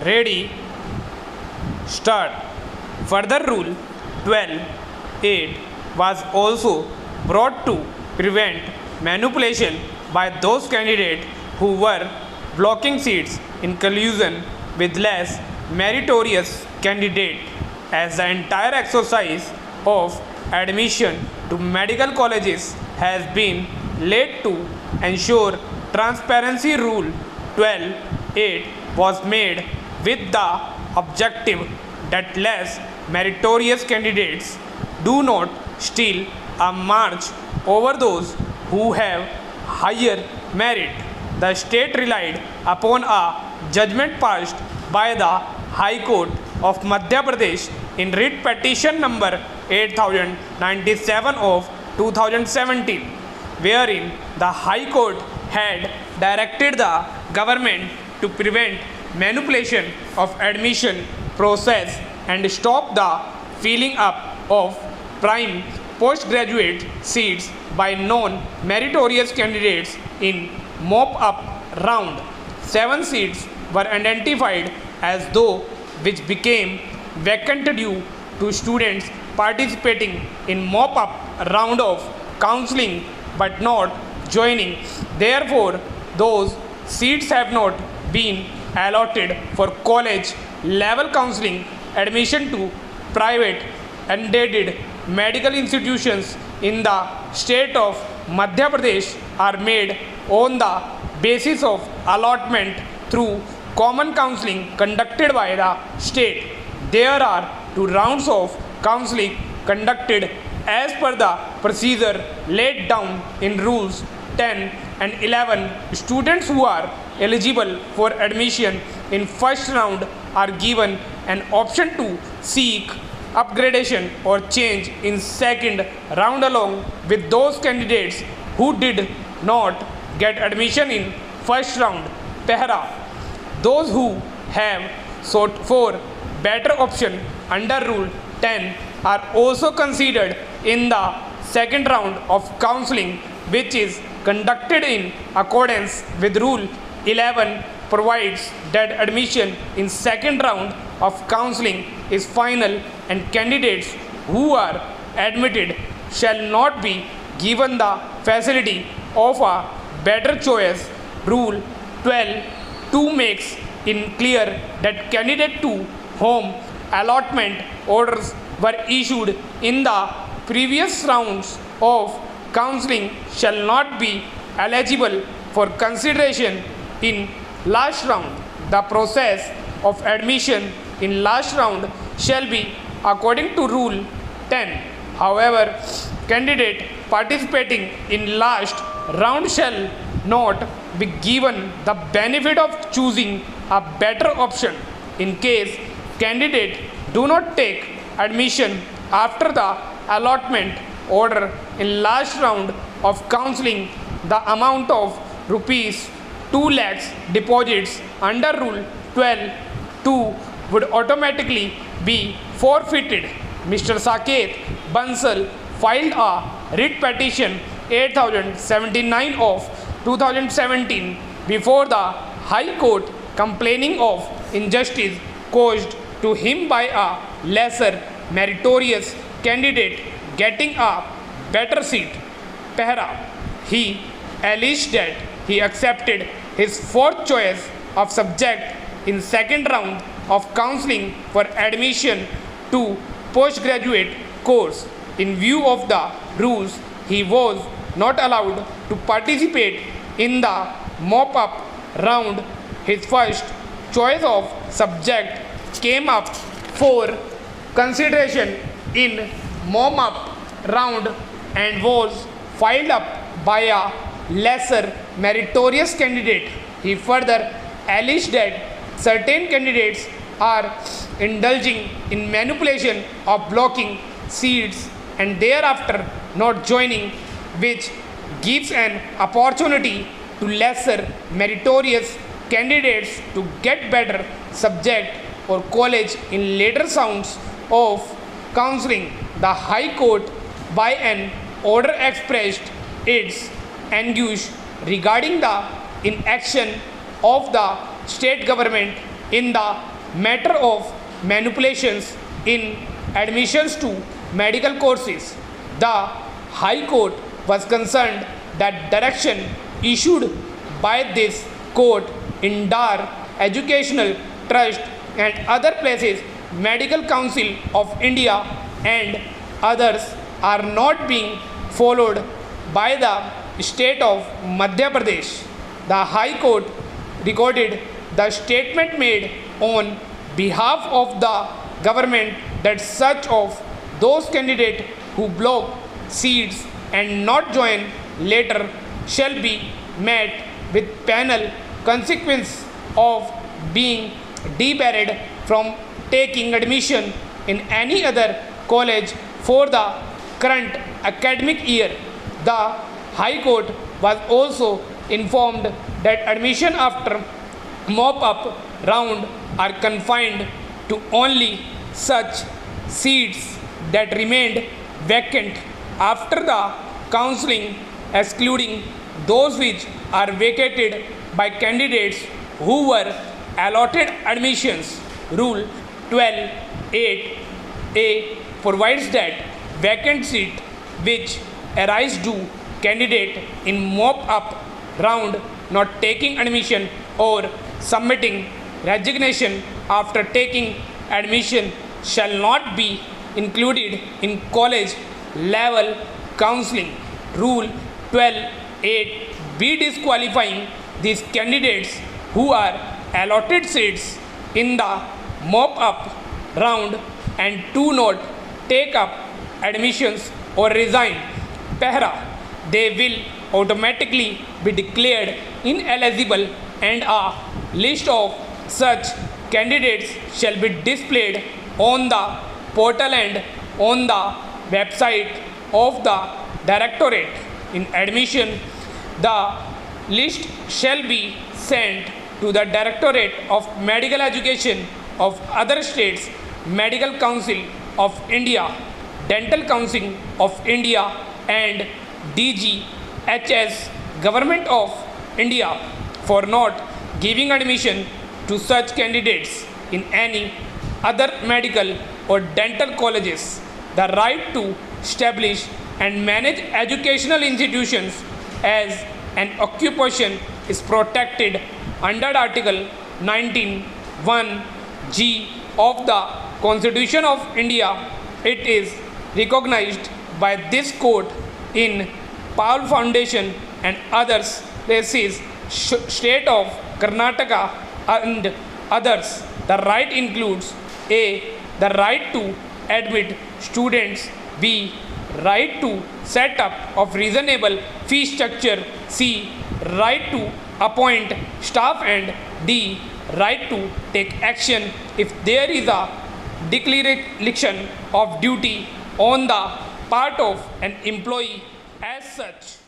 Ready, start. Further Rule 12.8 was also brought to prevent manipulation by those candidates who were blocking seats in collusion with less meritorious candidate, as the entire exercise of admission to medical colleges has been laid to ensure transparency. Rule 12.8 was made with the objective that less meritorious candidates do not steal a march over those who have higher merit. The state relied upon a judgment passed by the High Court of Madhya Pradesh in writ petition number 8097 of 2017, wherein the High Court had directed the government to prevent manipulation of admission process and stop the filling up of prime postgraduate seats by non-meritorious candidates in mop-up round. 7 seats were identified as those which became vacant due to students participating in mop-up round of counseling but not joining. Therefore, those seats have not been allotted for college level counseling. Admission to private unaided medical institutions in the state of Madhya Pradesh are made on the basis of allotment through common counseling conducted by the state. There are 2 rounds of counseling conducted as per the procedure laid down in rules 10 and 11. Students who are eligible for admission in first round are given an option to seek upgradation or change in second round along with those candidates who did not get admission in first round. Para. Those who have sought for better option under Rule 10 are also considered in the second round of counseling, which is conducted in accordance with Rule 11 provides that admission in second round of counseling is final and candidates who are admitted shall not be given the facility of a better choice. Rule 12.2 makes it clear that candidate to whom allotment orders were issued in the previous rounds of counseling shall not be eligible for consideration in last round. The process of admission in last round shall be according to Rule 10. However, candidate participating in last round shall not be given the benefit of choosing a better option. In case candidate do not take admission after the allotment order in last round of counseling, the amount of rupees 2 lakhs deposits under Rule 12.2 would automatically be forfeited. Mr. Saket Bansal filed a writ petition 8079 of 2017 before the High Court complaining of injustice caused to him by a lesser meritorious candidate getting a better seat. Para. He alleged that he accepted his fourth choice of subject in second round of counseling for admission to postgraduate course. In view of the rules, he was not allowed to participate in the mop-up round. His first choice of subject came up for consideration in mop-up round and was filed up by a lesser meritorious candidate. He further alleged that certain candidates are indulging in manipulation of blocking seats and thereafter not joining, which gives an opportunity to lesser meritorious candidates to get better subject or college in later rounds of counseling. The High Court by an order expressed its anguish regarding the inaction of the state government in the matter of manipulations in admissions to medical courses, the High Court was concerned that direction issued by this court in Dar Educational Trust and other places, Medical Council of India and others are not being followed by the state of Madhya Pradesh. The High Court recorded the statement made on behalf of the government that such of those candidates who block seats and not join later shall be met with penal consequence of being debarred from taking admission in any other college for the current academic year. The High Court was also informed that admission after mop-up round are confined to only such seats that remained vacant after the counseling, excluding those which are vacated by candidates who were allotted admissions. Rule 12(8)(a) provides that vacant seat which arise due candidate in mop-up round not taking admission or submitting resignation after taking admission shall not be included in college level counseling. Rule 12(8)(b) disqualifying these candidates who are allotted seats in the mop-up round and do not take up admissions or resign. Para, they will automatically be declared ineligible and a list of such candidates shall be displayed on the portal and on the website of the Directorate in Admission. The list shall be sent to the Directorate of Medical Education of other states, Medical Council of India, Dental Council of India and DGHS Government of India for not giving admission to such candidates in any other medical or dental colleges. The right to establish and manage educational institutions as an occupation is protected under Article 19(1)(g) of the Constitution of India. It is recognized by this court in Paul Foundation and others places, state of Karnataka and others. The right includes A. The right to admit students, B. Right to set up of reasonable fee structure, C. Right to appoint staff and D. Right to take action if there is a declaration of duty on the part of an employee as such.